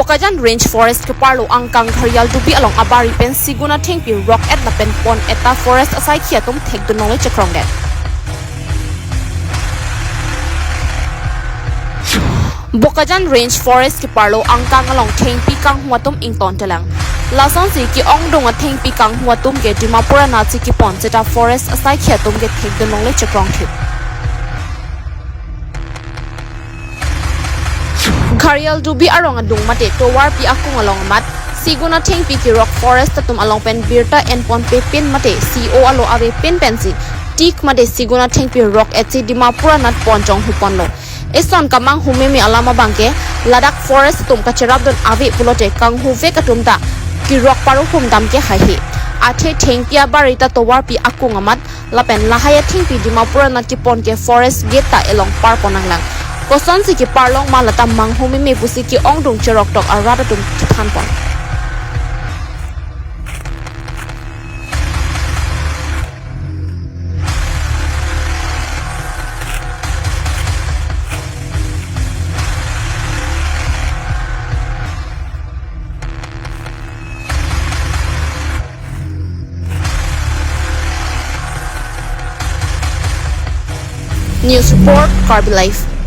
Bokajan Range Forest kiparlo angkang Ghariladubi along abari pen Shigon athengpi rock at la pen pon eta forest asai khiatum thek du nole chakrong det. Bokajan Range Forest kiparlo angkang along athengpi kang huatum ington telang. Lason si ki ong dong athengpi kang huatum ge Dimapur na chi ki pon cheta forest asai khiatum ge thek du nole chakrong thip. Ghariladubi arong adung mate towar pi akung along mat Shigon athengpi ki rock forest tatum along pen birta en pon pe pin mate CO alo ave pin pensi tik mate Shigon athengpi rock etsi Dimapur nat pon chong hupon lo eson kamang humemi alama bangke ladak forest tum kacharab don ave pulote kang huve katum ta ki rock paru hum dam ke hahi athe thengpia barita towar pi akung amat lapen lahaya thengpi Dimapur nat ki pon ke forest gate ta elong par ponang lang Koson si kiparlong malata manghumi me pusi ki ong dung cherok tok arada tum kithan pon. News report, Carby Life.